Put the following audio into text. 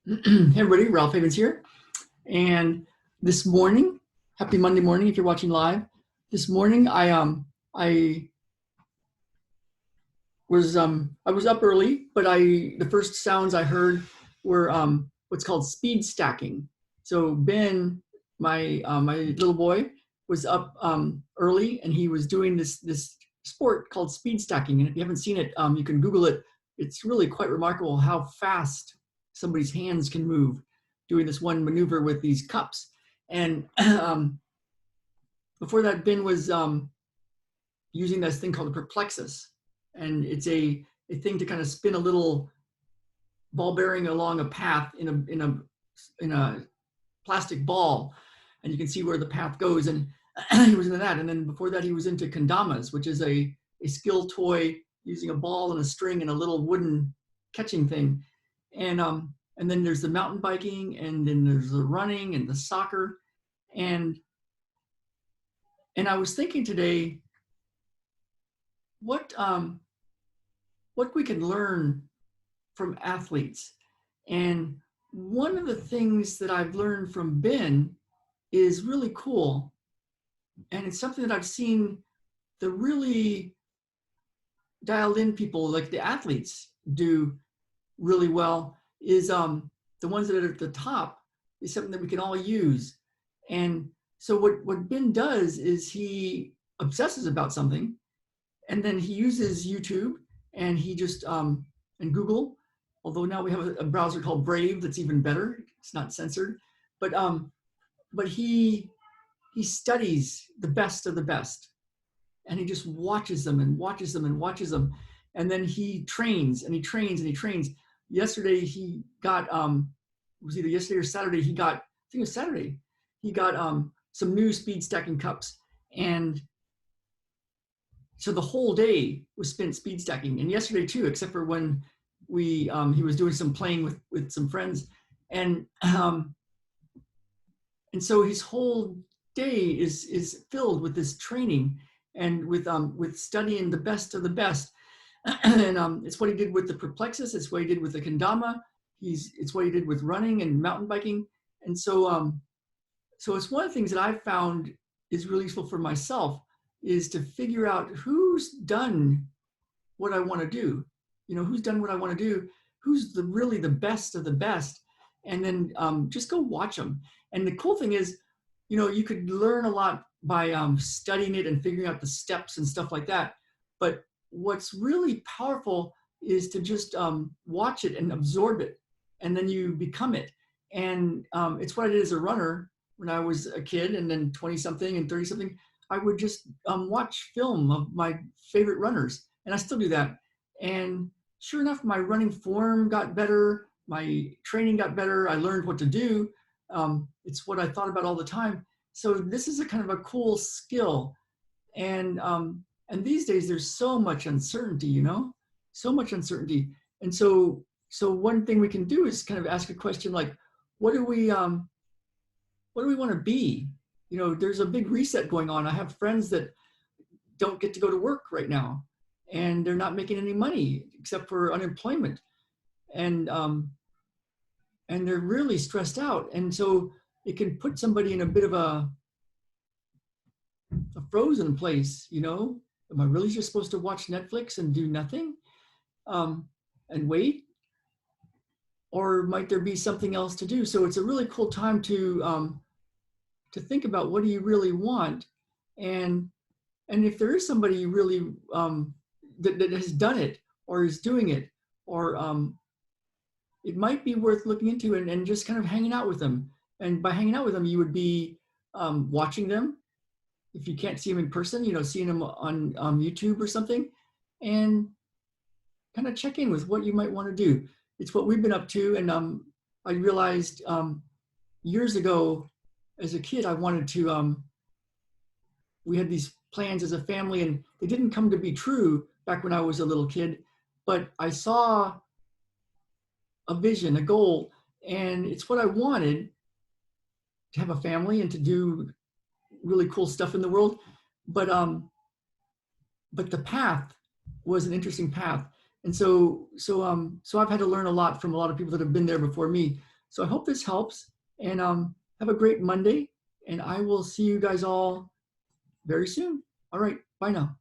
Hey everybody, Ralph Havens here. And this morning, happy Monday morning if you're watching live. This morning I was up early, but the first sounds I heard were what's called speed stacking. So Ben, my little boy, was up early and he was doing this sport called speed stacking. And if you haven't seen it, you can Google it. It's really quite remarkable how fast somebody's hands can move doing this one maneuver with these cups. And before that, Ben was using this thing called a perplexus, and it's a thing to kind of spin a little ball bearing along a path in a plastic ball, and you can see where the path goes. And he was into that. And then before that, he was into kendamas, which is a skill toy using a ball and a string and a little wooden catching thing. And then there's the mountain biking, and then there's the running and the soccer. And and I was thinking today, what what we can learn from athletes. And one of the things that I've learned from Ben is really cool. And it's something that I've seen the really dialed in people, like the athletes, do really well, is the ones that are at the top, is something that we can all use. And so what Ben does is he obsesses about something, and then he uses YouTube, and he just and Google. Although now we have a browser called Brave that's even better. It's not censored, but he studies the best of the best, and he just watches them and watches them and watches them, and then he trains and he trains and he trains. Yesterday he got it was either yesterday or Saturday. He got, I think it was Saturday. He got some new speed stacking cups, and so the whole day was spent speed stacking, and yesterday too, except for when we he was doing some playing with some friends, and and so his whole day is filled with this training and with studying the best of the best. And it's what he did with the perplexus. It's what he did with the kendama. It's what he did with running and mountain biking. And so it's one of the things that I've found is really useful for myself, is to figure out who's done what I want to do. You know, who's done what I want to do, who's really the best of the best, and then just go watch them. And the cool thing is, you know, you could learn a lot by studying it and figuring out the steps and stuff like that. But what's really powerful is to just watch it and absorb it, and then you become it. And it's what I did as a runner when I was a kid, and then 20 something and 30 something. I would just watch film of my favorite runners, and I still do that. And sure enough, my running form got better, my training got better, I learned what to do. It's what I thought about all the time. So this is a kind of a cool skill. And these days there's so much uncertainty, you know, so much uncertainty. And so one thing we can do is kind of ask a question like, what do we want to be? You know, there's a big reset going on. I have friends that don't get to go to work right now, and they're not making any money except for unemployment, and and they're really stressed out. And so it can put somebody in a bit of a frozen place. You know, am I really just supposed to watch Netflix and do nothing and wait, or might there be something else to do? So it's a really cool time to think about, what do you really want, and if there is somebody you really that has done it or is doing it, or it might be worth looking into, and just kind of hanging out with them. And by hanging out with them, you would be watching them. If you can't see them in person, you know, seeing them on YouTube or something, and kind of check in with what you might want to do. It's what we've been up to. And I realized years ago as a kid, I wanted to, we had these plans as a family, and they didn't come to be true back when I was a little kid, but I saw a vision, a goal, and it's what I wanted, to have a family and to do really cool stuff in the world. But the path was an interesting path. And so I've had to learn a lot from a lot of people that have been there before me. So I hope this helps, and have a great Monday, and I will see you guys all very soon. All right, bye now.